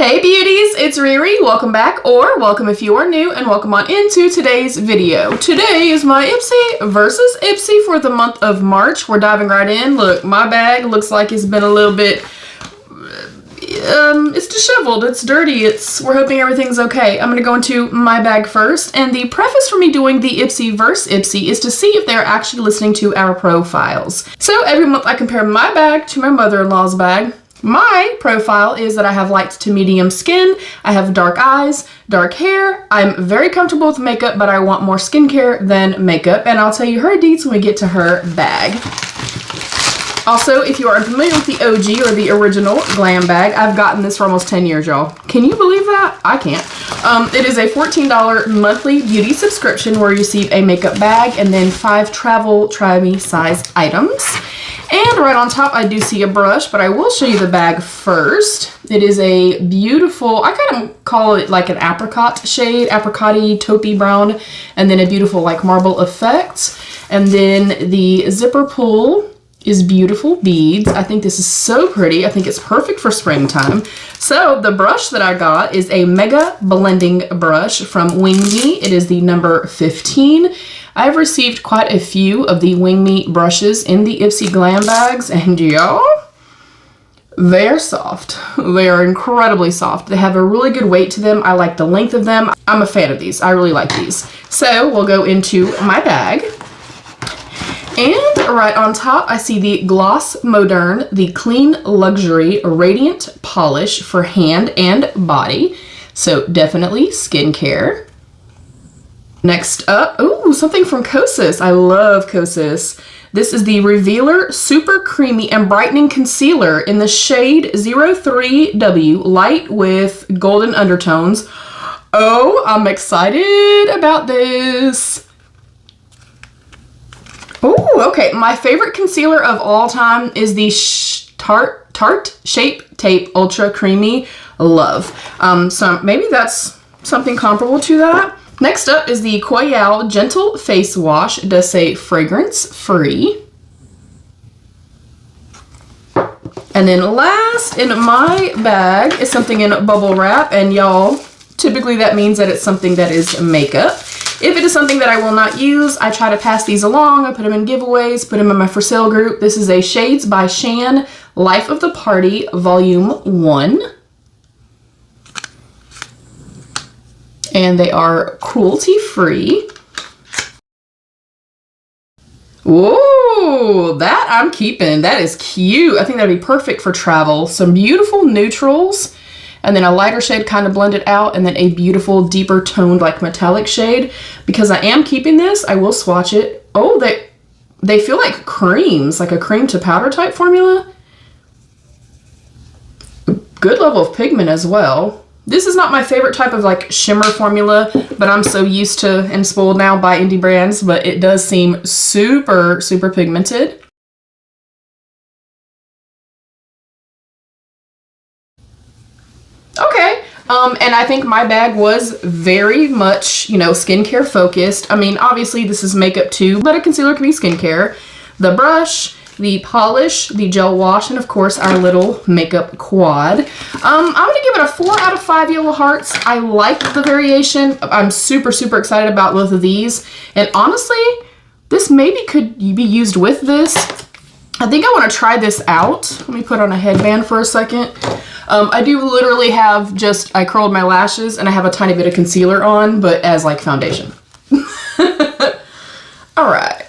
Hey beauties, it's Riri. Welcome back, or welcome if you are new, and welcome on into today's video. Today is my Ipsy versus Ipsy for the month of March. We're diving right in. Look, my bag looks like it's been a little bit, it's disheveled, it's dirty, we're hoping everything's okay. I'm gonna go into my bag first, and the preface for me doing the Ipsy versus Ipsy is to see if they're actually listening to our profiles. So every month I compare my bag to my mother-in-law's bag. My profile is that I have light to medium skin, I have dark eyes, dark hair, I'm very comfortable with makeup, but I want more skincare than makeup, and I'll tell you her deets when we get to her bag. Also, if you are unfamiliar with the OG or the original glam bag, I've gotten this for almost 10 years, y'all. Can you believe that? I can't. It is a $14 monthly beauty subscription where you receive a makeup bag and then 5 travel try-me size items. And right on top, I do see a brush, but I will show you the bag first. It is a beautiful, I kind of call it like an apricot shade, apricot-y, taupey brown, and then a beautiful like marble effect. And then the zipper pull is beautiful beads. I think this is so pretty. I think it's perfect for springtime. So the brush that I got is a mega blending brush from Wing Me. It is the number 15. I've received quite a few of the Wing Me brushes in the Ipsy Glam bags, and y'all, they are soft. They are incredibly soft. They have a really good weight to them. I like the length of them. I'm a fan of these. I really like these. So we'll go into my bag. And right on top, I see the Gloss Moderne, the Clean Luxury Radiant Polish for hand and body. So definitely skincare. Next up, ooh, something from Kosas. I love Kosas. This is the Revealer Super Creamy and Brightening Concealer in the shade 03W, light with golden undertones. Oh, I'm excited about this. Oh, okay. My favorite concealer of all time is the Tarte Shape Tape Ultra Creamy. Love. So maybe that's something comparable to that. Next up is the Koyal Gentle Face Wash. It does say fragrance free. And then last in my bag is something in bubble wrap, and y'all, typically that means that it's something that is makeup. If it is something that I will not use, I try to pass these along. I put them in giveaways, put them in my for sale group. This is a Shades by Shan Life of the Party Volume 1. And they are cruelty-free. Whoa, that I'm keeping. That is cute. I think that'd be perfect for travel. Some beautiful neutrals, and then a lighter shade kind of blended out, and then a beautiful deeper toned like metallic shade. Because I am keeping this, I will swatch it. Oh, they feel like creams, like a cream to powder type formula. Good level of pigment as well. This is not my favorite type of like shimmer formula, but I'm so used to and spoiled now by indie brands, but it does seem super, super pigmented. Okay, and I think my bag was very much, you know, skincare focused. I mean, obviously this is makeup too, but a concealer can be skincare. The brush, the polish, the gel wash, and of course our little makeup quad. I'm gonna give it a 4 out of 5 yellow hearts. I like the variation. I'm super, super excited about both of these. And honestly, this maybe could be used with this. I think I want to try this out. Let me put on a headband for a second. I do literally have I curled my lashes and I have a tiny bit of concealer on, but as like foundation. All right.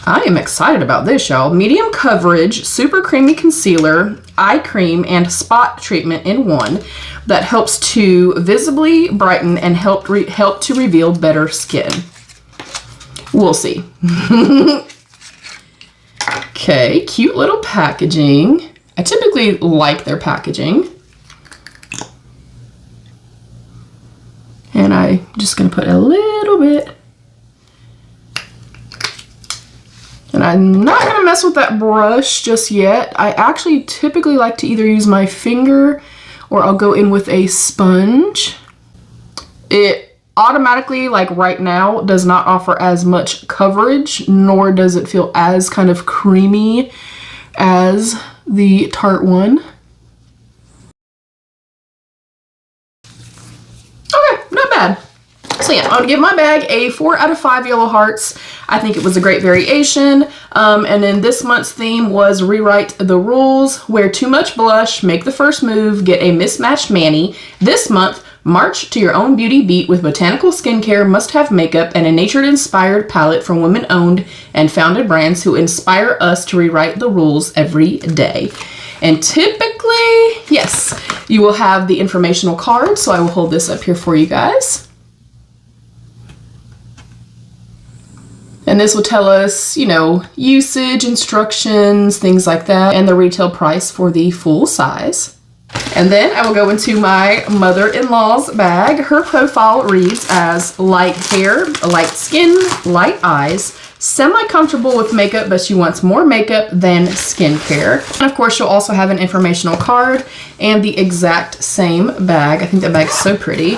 I am excited about this, y'all. Medium coverage, super creamy concealer, eye cream, and spot treatment in one that helps to visibly brighten and help to reveal better skin. We'll see. Okay, cute little packaging. I typically like their packaging. And I'm just gonna put a little bit. And I'm not gonna mess with that brush just yet. I actually typically like to either use my finger or I'll go in with a sponge. It automatically, like right now, does not offer as much coverage, nor does it feel as kind of creamy as the Tarte one. yeah, I'm gonna give my bag a 4 out of 5 yellow hearts. I think it was a great variation. And then this month's theme was rewrite the rules, wear too much blush, make the first move, get a mismatched mani. This month, march to your own beauty beat with botanical skincare, must-have makeup, and a nature-inspired palette from women-owned and founded brands who inspire us to rewrite the rules every day. And typically, yes, you will have the informational card, so I will hold this up here for you guys. And this will tell us, you know, usage, instructions, things like that, and the retail price for the full size. And then I will go into my mother-in-law's bag. Her profile reads as light hair, light skin, light eyes, semi-comfortable with makeup, but she wants more makeup than skincare. And of course, you'll also have an informational card and the exact same bag. I think that bag's so pretty.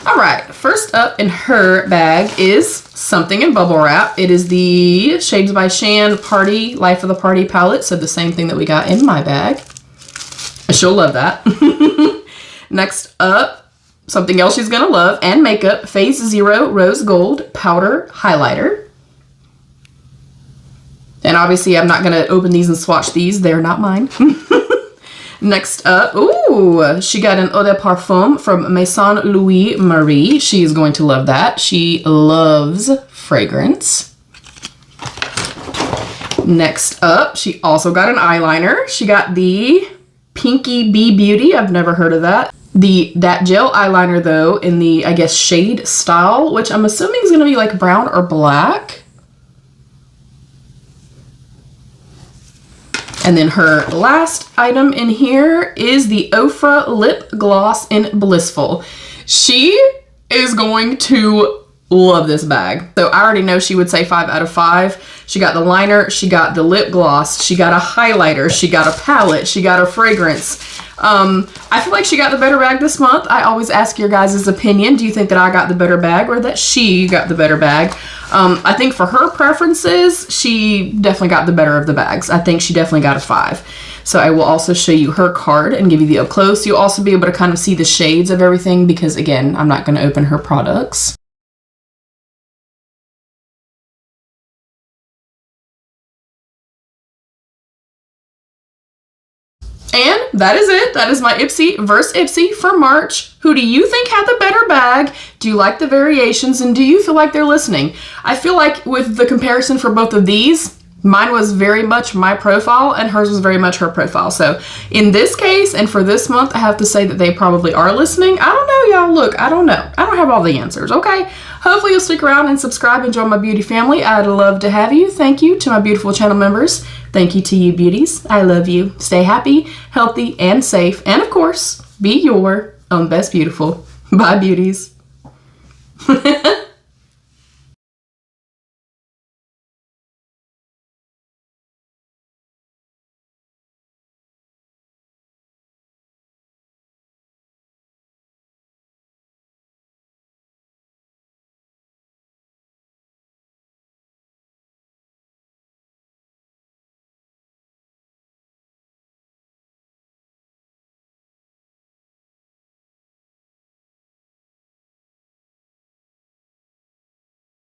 All right, first up in her bag is something in bubble wrap. It is the Shades by Shan Party Life of the Party palette, so the same thing that we got in my bag. She'll love that. Next up, something else she's gonna love, and makeup, Phase 0 Rose Gold Powder Highlighter. And obviously I'm not gonna open these and swatch these, they're not mine. Next up, ooh, she got an eau de parfum from Maison Louis Marie. She is going to love that. She loves fragrance. Next up, she also got an eyeliner. She got the Pinky Bee Beauty. I've never heard of that. That gel eyeliner though, in the, I guess, shade Style, which I'm assuming is gonna be like brown or black. And then her last item in here is the Ofra Lip Gloss in Blissful. She is going to love this bag. So I already know she would say 5 out of 5. She got the liner, she got the lip gloss, she got a highlighter, she got a palette, she got a fragrance. I feel like she got the better bag this month. I always ask your guys' opinion. Do you think that I got the better bag or that she got the better bag? I think for her preferences, she definitely got the better of the bags. I think she definitely got a 5. So I will also show you her card and give you the up close. You'll also be able to kind of see the shades of everything because, again, I'm not going to open her products. And that is it. That is my Ipsy vs. Ipsy for March. Who do you think had the better bag? Do you like the variations? And do you feel like they're listening? I feel like with the comparison for both of these, mine was very much my profile and hers was very much her profile. So in this case and for this month, I have to say that they probably are listening. I don't know, y'all. Look, I don't know. I don't have all the answers, okay? Hopefully you'll stick around and subscribe and join my beauty family. I'd love to have you. Thank you to my beautiful channel members. Thank you to you beauties. I love you. Stay happy, healthy, and safe. And of course, be your own best beautiful. Bye, beauties.